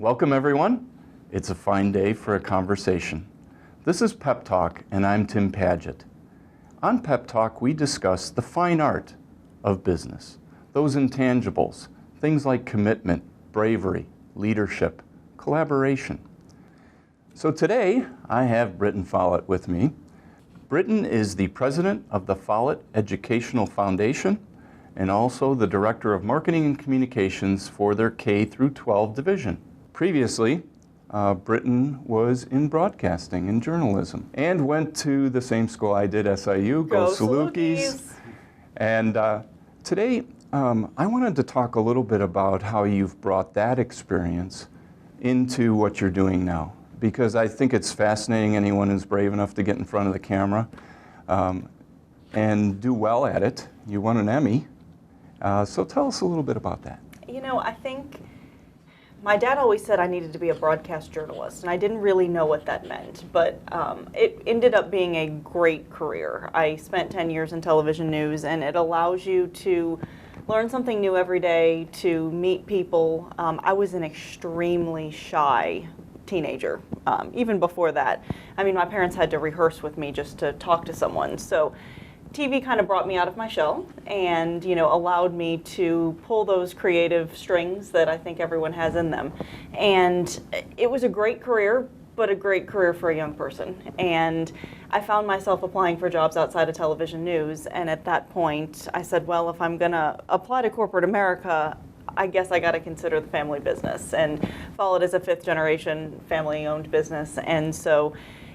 Welcome everyone. It's a fine day for a conversation. This is Pep Talk and I'm Tim Padgett. On Pep Talk we discuss the fine art of business, those intangibles, things like commitment, bravery, leadership, collaboration. So today I have Britten Follett with me. Britten is the president of the Follett Educational Foundation and also the director of marketing and communications for their K through 12 division. Previously, Britten was in broadcasting and journalism and went to the same school I did, SIU, Go Salukis. And today I wanted to talk a little bit about how you've brought that experience into what you're doing now, because I think it's fascinating, anyone who's brave enough to get in front of the camera and do well at it. You won an Emmy. So tell us a little bit about that. You know, I think my dad always said I needed to be a broadcast journalist, and I didn't really know what that meant, but it ended up being a great career. I spent 10 years in television news, and it allows you to learn something new every day, to meet people. I was an extremely shy teenager, even before that. I mean, my parents had to rehearse with me just to talk to someone. So TV kind of brought me out of my shell and, you know, allowed me to pull those creative strings that I think everyone has in them. And it was a great career, but a great career for a young person. And I found myself applying for jobs outside of television news. And at that point, I said, well, if I'm going to apply to corporate America, I guess I got to consider the family business. And Follett is a fifth generation family owned business. And so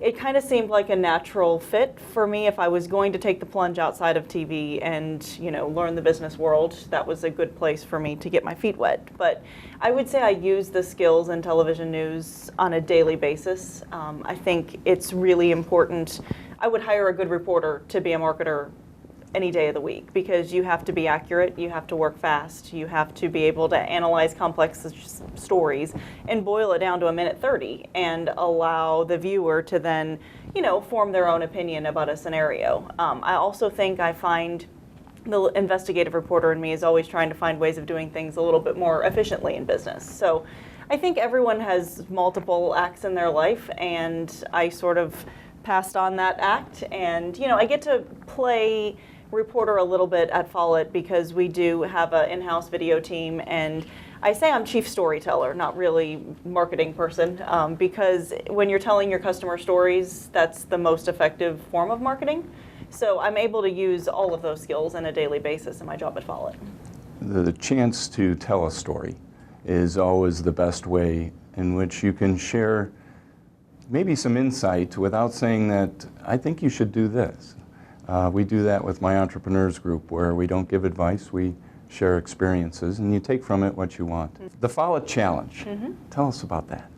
it kind of seemed like a natural fit for me. If I was going to take the plunge outside of TV and, you know, learn the business world, that was a good place for me to get my feet wet. But I would say I use the skills in television news on a daily basis. I think it's really important. I would hire a good reporter to be a marketer any day of the week, because you have to be accurate, you have to work fast, you have to be able to analyze complex stories and boil it down to a minute 30 and allow the viewer to then, you know, form their own opinion about a scenario. I also think I find the investigative reporter in me is always trying to find ways of doing things a little bit more efficiently in business. So I think everyone has multiple acts in their life, and I sort of passed on that act, and, you know, I get to play reporter a little bit at Follett because we do have an in-house video team, and I say I'm chief storyteller, not really marketing person, because when you're telling your customer stories, that's the most effective form of marketing. So I'm able to use all of those skills on a daily basis in my job at Follett. The chance to tell a story is always the best way in which you can share maybe some insight without saying that, I think you should do this. We do that with my entrepreneurs group, where we don't give advice, we share experiences, and you take from it what you want. Mm-hmm. The Follett Challenge, tell us about that.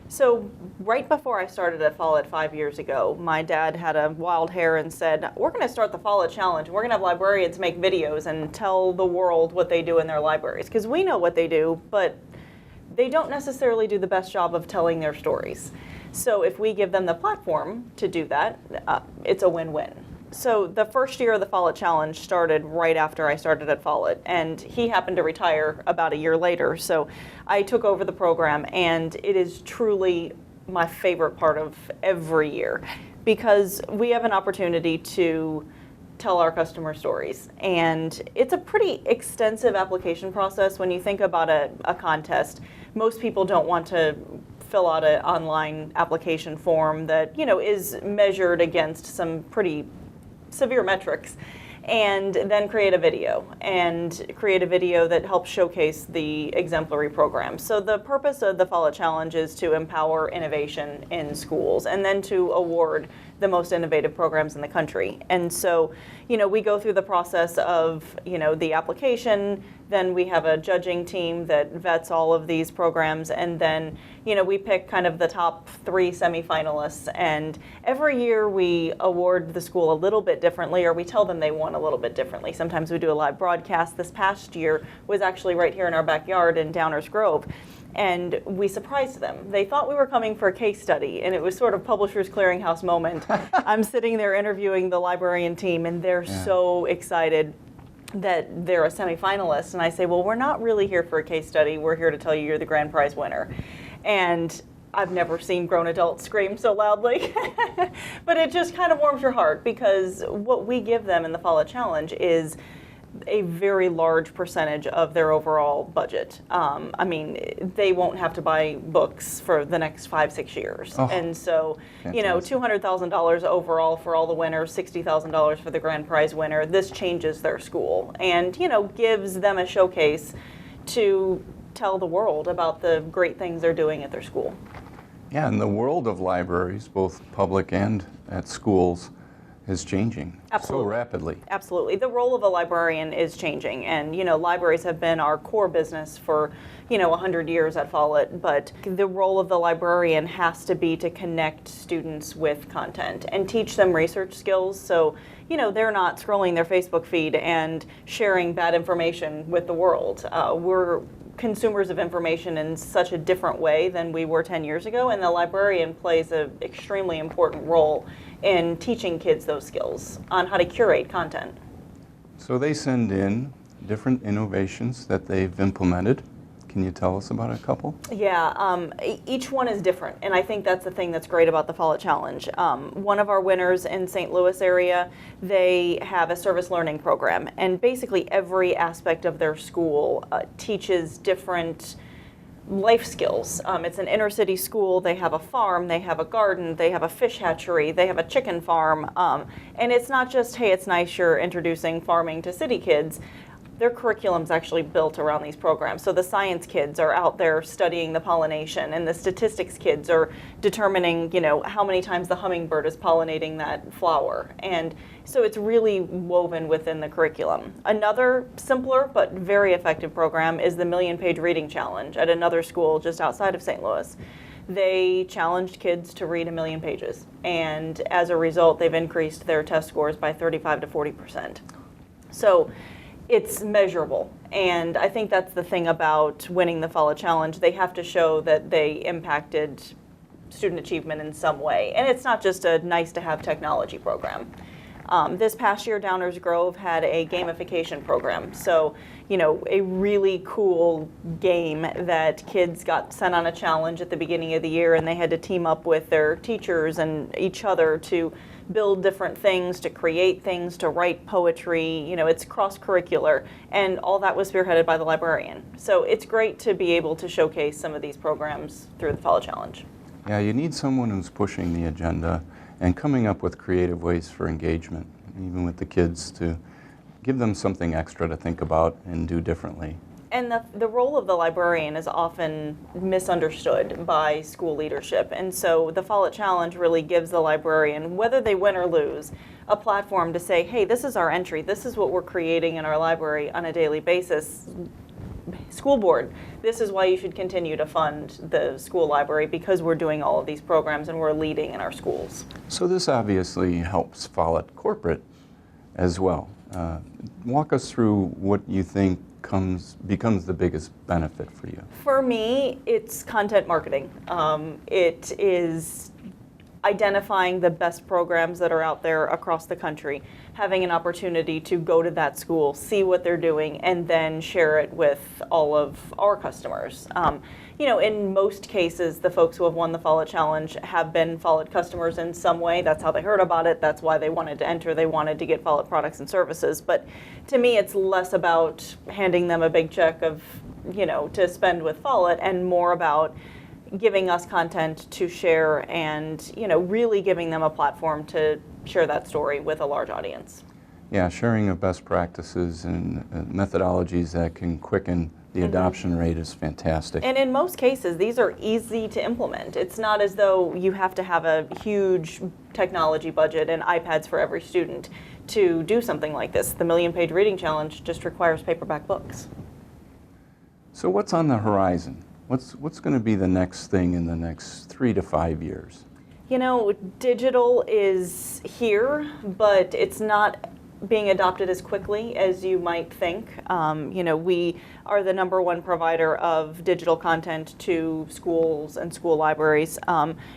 So right before I started at Follett 5 years ago, my dad had a wild hair and said, we're going to start the Follett Challenge, and we're going to have librarians make videos and tell the world what they do in their libraries. Because we know what they do, but they don't necessarily do the best job of telling their stories. So if we give them the platform to do that, it's a win-win. So the first year of the Follett Challenge started right after I started at Follett, and he happened to retire about a year later. So I took over the program, and it is truly my favorite part of every year, because we have an opportunity to tell our customer stories. And it's a pretty extensive application process. When you think about a contest, most people don't want to fill out an online application form that, you know, is measured against some pretty severe metrics, and then create a video that helps showcase the exemplary program. So the purpose of the Follett Challenge is to empower innovation in schools, and then to award the most innovative programs in the country. And so, you know, we go through the process of, you know, the application, then we have a judging team that vets all of these programs, and then, you know, we pick kind of the top 3 semifinalists, and every year we award the school a little bit differently, or we tell them they won a little bit differently. Sometimes we do a live broadcast. This past year was actually right here in our backyard in Downers Grove, and we surprised them. They thought we were coming for a case study, and it was sort of Publishers Clearinghouse moment. I'm sitting there interviewing the librarian team, and they're so excited that they're a semifinalist. And I say, well, we're not really here for a case study. We're here to tell you you're the grand prize winner. And I've never seen grown adults scream so loudly, but it just kind of warms your heart because what we give them in the Follett Challenge is a very large percentage of their overall budget. I mean, they won't have to buy books for the next 5-6 years. Oh, and so, you know, fantastic. $200,000 overall for all the winners, $60,000 for the grand prize winner. This changes their school and, you know, gives them a showcase to tell the world about the great things they're doing at their school. Yeah, and the world of libraries, both public and at schools, is changing Absolutely. so rapidly. Absolutely. The role of a librarian is changing. And, you know, libraries have been our core business for, you know, 100 years at Follett. But the role of the librarian has to be to connect students with content and teach them research skills. So, you know, they're not scrolling their Facebook feed and sharing bad information with the world. We're consumers of information in such a different way than we were 10 years ago. And the librarian plays an extremely important role in teaching kids those skills on how to curate content. So they send in different innovations that they've implemented. Can you tell us about a couple? Yeah, each one is different, and I think that's the thing that's great about the Follett Challenge. One of our winners in St. Louis area, they have a service learning program, and basically every aspect of their school teaches different life skills. It's an inner city school. They have a farm, they have a garden, they have a fish hatchery, they have a chicken farm. And it's not just, hey, it's nice you're introducing farming to city kids. Their curriculum's actually built around these programs. So the science kids are out there studying the pollination, and the statistics kids are determining, you know, how many times the hummingbird is pollinating that flower. And so it's really woven within the curriculum. Another simpler but very effective program is the Million-Page Reading Challenge at another school just outside of St. Louis. They challenged kids to read 1 million pages, and as a result, they've increased their test scores by 35 to 40%. So it's measurable, and I think that's the thing about winning the Follett Challenge. They have to show that they impacted student achievement in some way, and it's not just a nice-to-have technology program. This past year, Downers Grove had a gamification program. So, you know, a really cool game that kids got sent on a challenge at the beginning of the year, and they had to team up with their teachers and each other to build different things, to create things, to write poetry. You know, it's cross-curricular, and all that was spearheaded by the librarian. So it's great to be able to showcase some of these programs through the Follett Challenge. Yeah, you need someone who's pushing the agenda and coming up with creative ways for engagement, even with the kids, to give them something extra to think about and do differently. And the role of the librarian is often misunderstood by school leadership. And so the Follett Challenge really gives the librarian, whether they win or lose, a platform to say, hey, this is our entry. This is what we're creating in our library on a daily basis. School board, this is why you should continue to fund the school library, because we're doing all of these programs and we're leading in our schools. So this obviously helps Follett corporate as well. Walk us through what you think becomes the biggest benefit for you. For me, it's content marketing. It is identifying the best programs that are out there across the country, having an opportunity to go to that school, see what they're doing, and then share it with all of our customers. You know, in most cases, the folks who have won the Follett Challenge have been Follett customers in some way. That's how they heard about it. That's why they wanted to enter. They wanted to get Follett products and services. But to me, it's less about handing them a big check of, you know, to spend with Follett, and more about giving us content to share and, you know, really giving them a platform to share that story with a large audience. Yeah, sharing of best practices and methodologies that can quicken the adoption rate is fantastic. And in most cases, these are easy to implement. It's not as though you have to have a huge technology budget and iPads for every student to do something like this. The Million-Page Reading Challenge just requires paperback books. So what's on the horizon? What's going to be the next thing in the next 3 to 5 years? You know, digital is here, but it's not being adopted as quickly as you might think. You know, we are the #1 provider of digital content to schools and school libraries.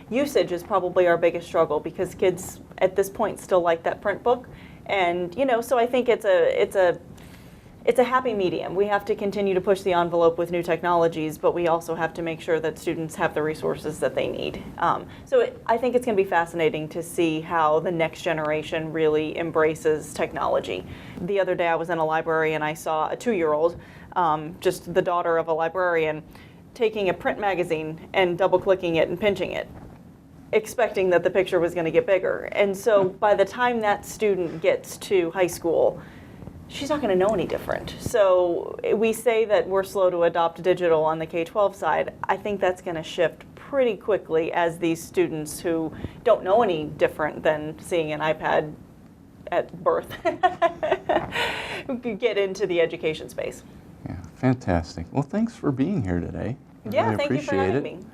Usage is probably our biggest struggle, because kids at this point still like that print book. And, you know, so I think it's a it's a happy medium. We have to continue to push the envelope with new technologies, but we also have to make sure that students have the resources that they need. I think it's going to be fascinating to see how the next generation really embraces technology. The other day I was in a library and I saw a 2-year-old, just the daughter of a librarian, taking a print magazine and double-clicking it and pinching it, expecting that the picture was going to get bigger. And so by the time that student gets to high school, she's not going to know any different. So we say that we're slow to adopt digital on the K-12 side. I think that's going to shift pretty quickly as these students who don't know any different than seeing an iPad at birth get into the education space. Yeah, fantastic. Well, thanks for being here today. Yeah, really thank you for appreciate having it. me.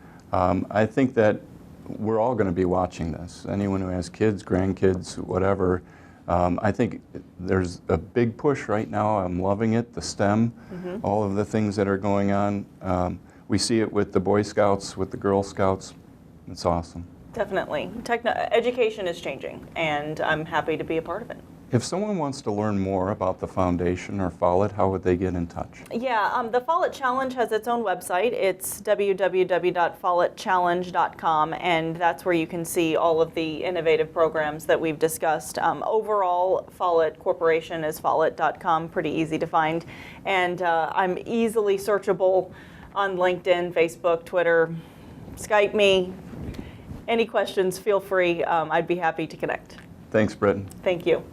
I think that we're all going to be watching this. Anyone who has kids, grandkids, whatever. I think there's a big push right now. I'm loving it, the STEM, all of the things that are going on. We see it with the Boy Scouts, with the Girl Scouts. It's awesome. Definitely. Education is changing, and I'm happy to be a part of it. If someone wants to learn more about the foundation or Follett, how would they get in touch? Yeah, the Follett Challenge has its own website. It's www.follettchallenge.com, and that's where you can see all of the innovative programs that we've discussed. Overall, Follett Corporation is follett.com, pretty easy to find. And I'm easily searchable on LinkedIn, Facebook, Twitter. Skype me. Any questions, feel free. I'd be happy to connect. Thanks, Britten. Thank you.